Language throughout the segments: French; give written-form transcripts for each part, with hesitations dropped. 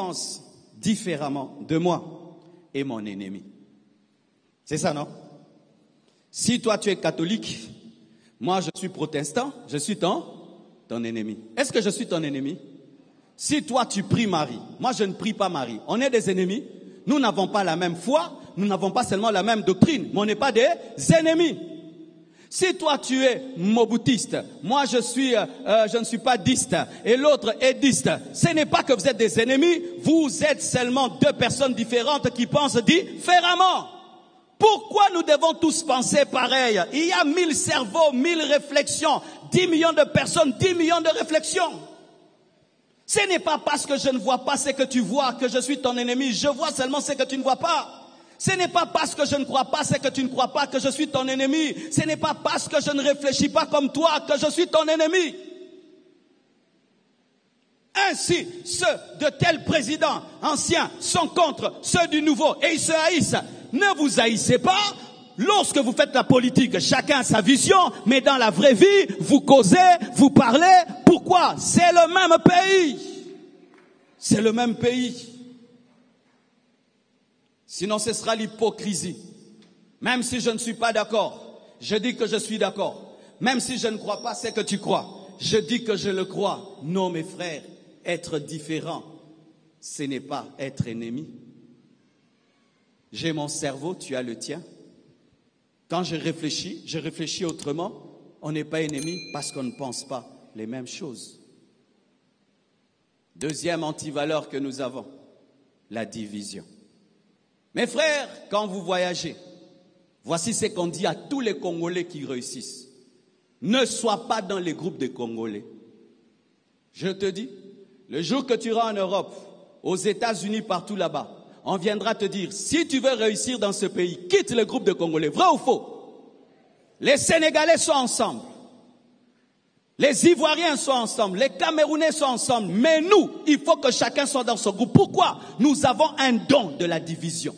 pense différemment de moi est mon ennemi. C'est ça, non? Si toi tu es catholique, moi je suis protestant, je suis ton ennemi. Est-ce que je suis ton ennemi? Si toi tu pries Marie, moi je ne prie pas Marie, on est des ennemis. Nous n'avons pas la même foi, nous n'avons pas seulement la même doctrine, mais on n'est pas des ennemis. Si toi tu es mobutiste, moi je ne suis pas diste et l'autre est diste, ce n'est pas que vous êtes des ennemis, vous êtes seulement deux personnes différentes qui pensent différemment. Pourquoi nous devons tous penser pareil? Il y a 1000 cerveaux, 1000 réflexions, 10 millions de personnes, 10 millions de réflexions. Ce n'est pas parce que je ne vois pas ce que tu vois que je suis ton ennemi, je vois seulement ce que tu ne vois pas. Ce n'est pas parce que je ne crois pas ce que tu ne crois pas que je suis ton ennemi. Ce n'est pas parce que je ne réfléchis pas comme toi que je suis ton ennemi. Ainsi, ceux de tels présidents anciens sont contre ceux du nouveau et ils se haïssent. Ne vous haïssez pas. Lorsque vous faites la politique, chacun a sa vision, mais dans la vraie vie, vous causez, vous parlez. Pourquoi? C'est le même pays. C'est le même pays. Sinon, ce sera l'hypocrisie. Même si je ne suis pas d'accord, je dis que je suis d'accord. Même si je ne crois pas ce que tu crois, je dis que je le crois. Non, mes frères, être différent, ce n'est pas être ennemi. J'ai mon cerveau, tu as le tien. Quand je réfléchis autrement. On n'est pas ennemis parce qu'on ne pense pas les mêmes choses. Deuxième antivaleur que nous avons, la division. Mes frères, quand vous voyagez, voici ce qu'on dit à tous les Congolais qui réussissent. Ne sois pas dans les groupes de Congolais. Je te dis, le jour que tu iras en Europe, aux États-Unis, partout là-bas, on viendra te dire, si tu veux réussir dans ce pays, quitte le groupe de Congolais. Vrai ou faux? Les Sénégalais sont ensemble. Les Ivoiriens sont ensemble. Les Camerounais sont ensemble. Mais nous, il faut que chacun soit dans ce groupe. Pourquoi? Nous avons un don de la division.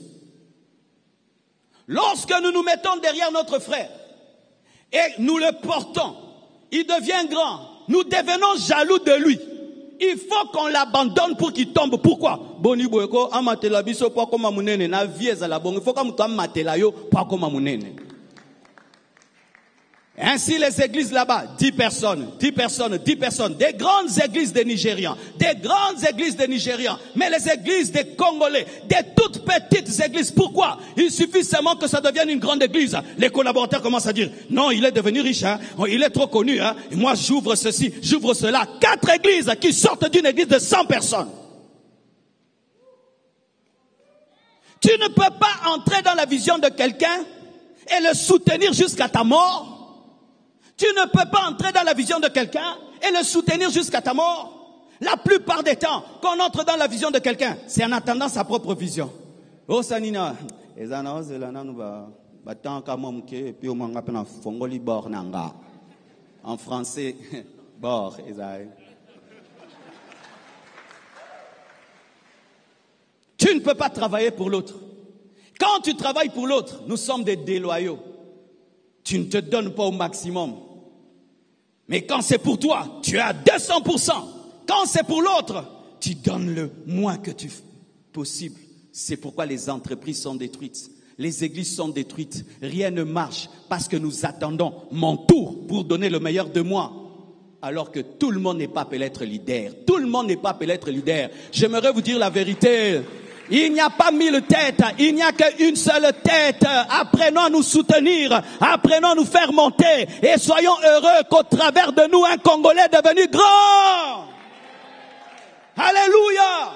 Lorsque nous nous mettons derrière notre frère et nous le portons, il devient grand. Nous devenons jaloux de lui. Il faut qu'on l'abandonne pour qu'il tombe. Pourquoi? Il faut ainsi les églises là-bas, 10 personnes, 10 personnes, 10 personnes, des grandes églises des Nigérians, des grandes églises des Nigérians, mais les églises des Congolais, des toutes petites églises. Pourquoi? Il suffit seulement que ça devienne une grande église. Les collaborateurs commencent à dire, non, il est devenu riche, hein, il est trop connu, hein, et moi j'ouvre ceci, j'ouvre cela. 4 églises qui sortent d'une église de 100 personnes. Tu ne peux pas entrer dans la vision de quelqu'un et le soutenir jusqu'à ta mort. Tu ne peux pas entrer dans la vision de quelqu'un et le soutenir jusqu'à ta mort. La plupart des temps, quand on entre dans la vision de quelqu'un, c'est en attendant sa propre vision. Oh Sanina, en français, bord, tu ne peux pas travailler pour l'autre. Quand tu travailles pour l'autre, nous sommes des déloyaux. Tu ne te donnes pas au maximum. Mais quand c'est pour toi, tu es à 200%. Quand c'est pour l'autre, tu donnes le moins que tu possible. C'est pourquoi les entreprises sont détruites. Les églises sont détruites. Rien ne marche parce que nous attendons mon tour pour donner le meilleur de moi. Alors que tout le monde n'est pas appelé à être leader. Tout le monde n'est pas appelé à être leader. J'aimerais vous dire la vérité. Il n'y a pas 1000 têtes, il n'y a qu'une seule tête. Apprenons à nous soutenir, apprenons à nous faire monter et soyons heureux qu'au travers de nous, un Congolais est devenu grand. Alléluia.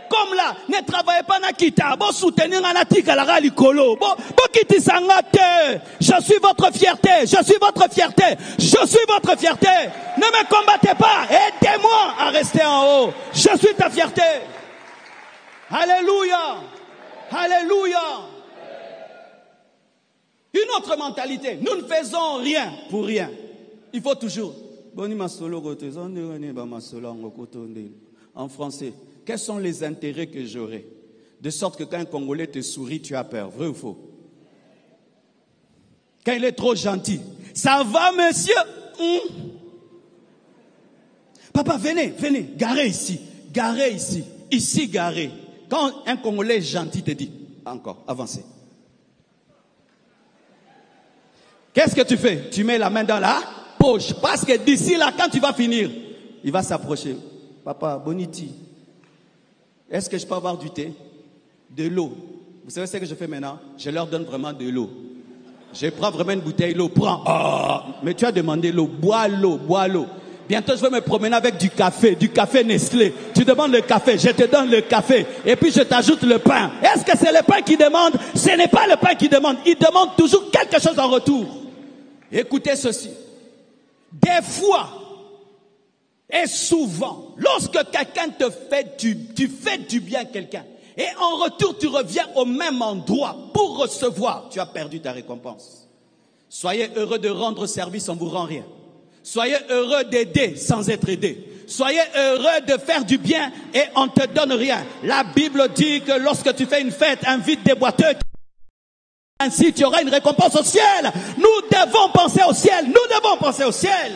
Comme là, ne travaillez pas na kita, bon soutenir na tika la ralikolo, bon kiti sangate. Je suis votre fierté, je suis votre fierté, je suis votre fierté. Ne me combattez pas, aidez-moi à rester en haut. Je suis ta fierté. Alléluia. Alléluia. Une autre mentalité. Nous ne faisons rien pour rien. Il faut toujours. En français, quels sont les intérêts que j'aurai? De sorte que quand un Congolais te sourit, tu as peur. Vrai ou faux? Quand il est trop gentil. Ça va, monsieur? Papa, venez, venez. Garez ici. Garez ici. ici garé, quand un Congolais gentil te dit, encore, avancez. Qu'est-ce que tu fais? Tu mets la main dans la poche. Parce que d'ici là, quand tu vas finir, il va s'approcher. Papa, Boniti, est-ce que je peux avoir du thé? De l'eau. Vous savez ce que je fais maintenant? Je leur donne vraiment de l'eau. Je prends vraiment une bouteille d'eau, prends. Oh, mais tu as demandé l'eau, bois l'eau, bois l'eau. Bientôt, je vais me promener avec du café Nestlé. Tu demandes le café, je te donne le café. Et puis, je t'ajoute le pain. Est-ce que c'est le pain qui demande? Ce n'est pas le pain qui demande. Il demande toujours quelque chose en retour. Écoutez ceci. Des fois, et souvent, lorsque quelqu'un te fait tu fais du bien à quelqu'un, et en retour, tu reviens au même endroit pour recevoir, tu as perdu ta récompense. Soyez heureux de rendre service, on ne vous rend rien. Soyez heureux d'aider sans être aidé. Soyez heureux de faire du bien et on ne te donne rien. La Bible dit que lorsque tu fais une fête, invite des boiteux. Ainsi, tu auras une récompense au ciel. Nous devons penser au ciel. Nous devons penser au ciel.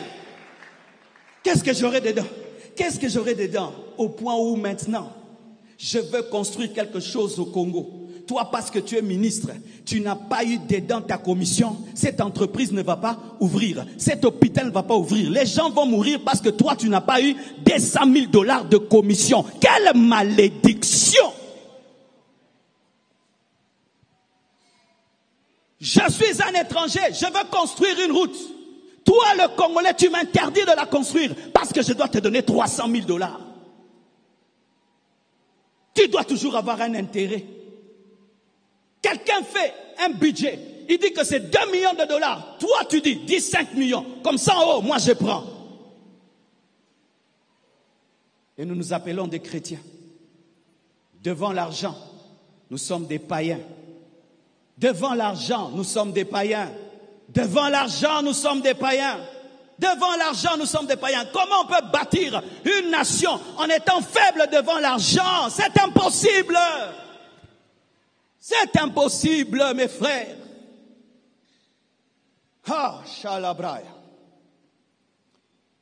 Qu'est-ce que j'aurai dedans? Qu'est-ce que j'aurai dedans? Au point où maintenant, je veux construire quelque chose au Congo. Toi, parce que tu es ministre, tu n'as pas eu dedans ta commission. Cette entreprise ne va pas ouvrir. Cet hôpital ne va pas ouvrir. Les gens vont mourir parce que toi, tu n'as pas eu des $100 000 de commission. Quelle malédiction! Je suis un étranger, je veux construire une route. Toi, le Congolais, tu m'interdis de la construire parce que je dois te donner $300 000. Tu dois toujours avoir un intérêt. Quelqu'un fait un budget, il dit que c'est 2 millions de dollars. Toi, tu dis 5 millions. Comme ça, oh, moi je prends. Et nous nous appelons des chrétiens. Devant l'argent, nous sommes des païens. Devant l'argent, nous sommes des païens. Devant l'argent, nous sommes des païens. Devant l'argent, nous sommes des païens. Comment on peut bâtir une nation en étant faible devant l'argent? C'est impossible. C'est impossible, mes frères. Ah, Shalabraya.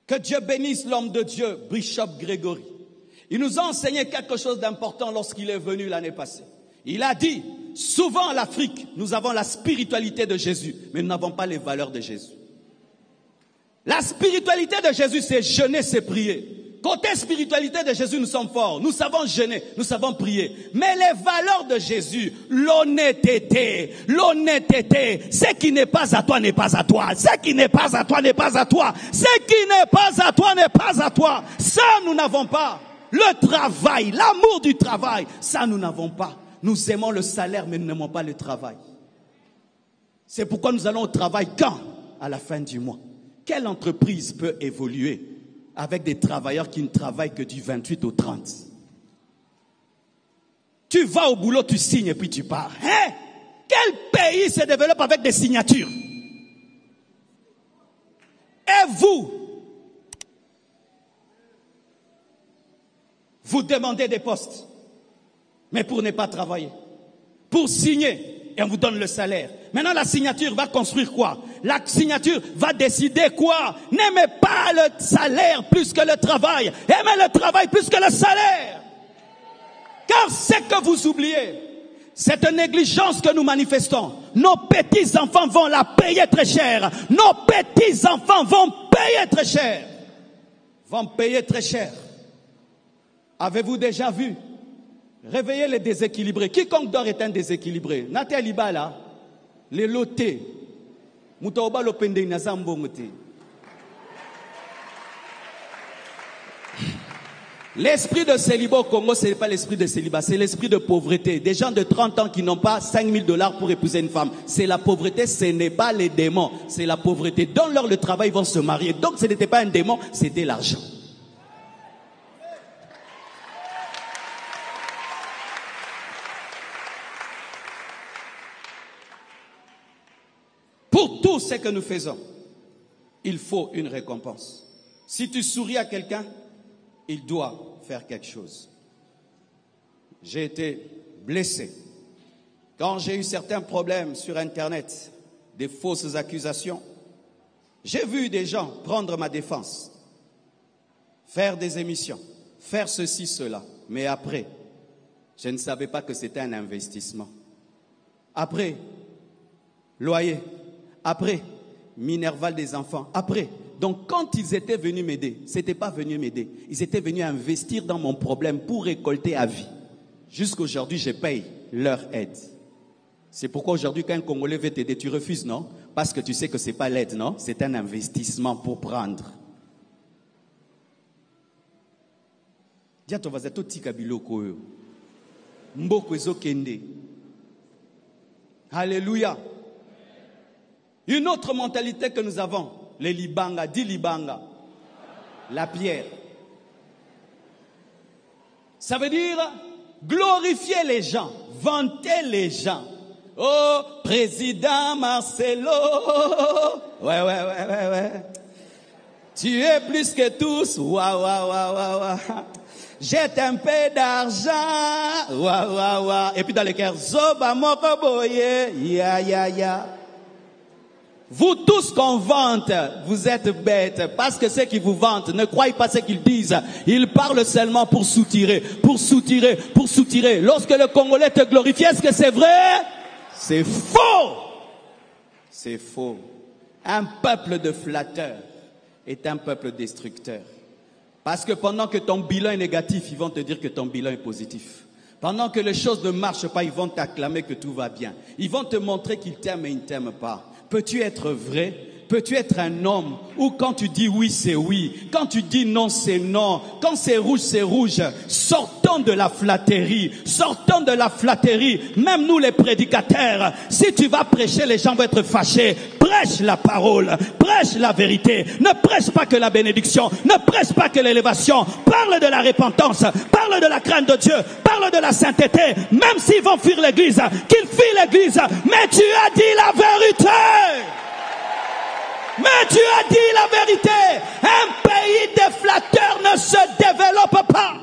Que Dieu bénisse l'homme de Dieu, Bishop Grégory. Il nous a enseigné quelque chose d'important lorsqu'il est venu l'année passée. Il a dit, souvent en Afrique, nous avons la spiritualité de Jésus, mais nous n'avons pas les valeurs de Jésus. La spiritualité de Jésus, c'est jeûner, c'est prier. Côté spiritualité de Jésus, nous sommes forts. Nous savons jeûner, nous savons prier. Mais les valeurs de Jésus, l'honnêteté, ce qui n'est pas à toi n'est pas à toi. Ce qui n'est pas à toi n'est pas à toi. Ce qui n'est pas à toi n'est pas à toi. Ça, nous n'avons pas. Le travail, l'amour du travail, ça, nous n'avons pas. Nous aimons le salaire, mais nous n'aimons pas le travail. C'est pourquoi nous allons au travail quand? À la fin du mois. Quelle entreprise peut évoluer avec des travailleurs qui ne travaillent que du 28 au 30? Tu vas au boulot, tu signes et puis tu pars. Hein? Quel pays se développe avec des signatures? Et vous demandez des postes, mais pour ne pas travailler, pour signer, et on vous donne le salaire. Maintenant, la signature va construire quoi? La signature va décider quoi? N'aimez pas le salaire plus que le travail. Aimez le travail plus que le salaire. Car c'est que vous oubliez. Cette négligence que nous manifestons, nos petits-enfants vont la payer très cher. Nos petits-enfants vont payer très cher. Vont payer très cher. Avez-vous déjà vu? Réveillez les déséquilibrés. Quiconque dort est un déséquilibré. Nathalie Bala, les lotés. Moutaoba lopende nazambongote. L'esprit de célibat au Congo, ce n'est pas l'esprit de célibat, c'est l'esprit de pauvreté. Des gens de 30 ans qui n'ont pas $5 000 pour épouser une femme. C'est la pauvreté, ce n'est pas les démons, c'est la pauvreté. Donne-leur le travail, ils vont se marier. Donc ce n'était pas un démon, c'était l'argent. Pour tout ce que nous faisons, il faut une récompense. Si tu souris à quelqu'un, il doit faire quelque chose. J'ai été blessé. Quand j'ai eu certains problèmes sur Internet, des fausses accusations, j'ai vu des gens prendre ma défense, faire des émissions, faire ceci, cela. Mais après, je ne savais pas que c'était un investissement. Après, loyer. Après, Minerval des enfants. Après, donc quand ils étaient venus m'aider, ce n'était pas venu m'aider. Ils étaient venus investir dans mon problème pour récolter à vie. Jusqu'aujourd'hui, je paye leur aide. C'est pourquoi aujourd'hui, quand un Congolais veut t'aider, tu refuses, non? Parce que tu sais que ce n'est pas l'aide, non? C'est un investissement pour prendre. Dis à ton voisin, tout tika biloko yo. Mboko ezo kende. Alléluia. Une autre mentalité que nous avons, les libanga, dit libanga, la pierre. Ça veut dire glorifier les gens, vanter les gens. Oh, président Marcelo. Ouais. Tu es plus que tous. Waouh. Jette un peu d'argent. Waouh. Et puis dans les cœurs, Zoba Mokoboye. Ya. Vous tous qu'on vante, vous êtes bêtes. Parce que ceux qui vous vantent, ne croyez pas ce qu'ils disent. Ils parlent seulement pour soutirer. Lorsque le Congolais te glorifie, est-ce que c'est vrai? C'est faux. C'est faux. Un peuple de flatteurs est un peuple destructeur. Parce que pendant que ton bilan est négatif, ils vont te dire que ton bilan est positif. Pendant que les choses ne marchent pas, ils vont t'acclamer que tout va bien. Ils vont te montrer qu'ils t'aiment et ils ne t'aiment pas. Peux-tu être vrai? Peux-tu être un homme où quand tu dis oui, c'est oui. Quand tu dis non, c'est non. Quand c'est rouge, c'est rouge. Sortons de la flatterie. Sortons de la flatterie. Même nous les prédicateurs, si tu vas prêcher, les gens vont être fâchés. Prêche la parole. Prêche la vérité. Ne prêche pas que la bénédiction. Ne prêche pas que l'élévation. Parle de la repentance. Parle de la crainte de Dieu. Parle de la sainteté. Même s'ils vont fuir l'église, qu'ils fuient l'église. Mais tu as dit la vérité. Mais tu as dit la vérité. Un pays de flatteurs ne se développe pas.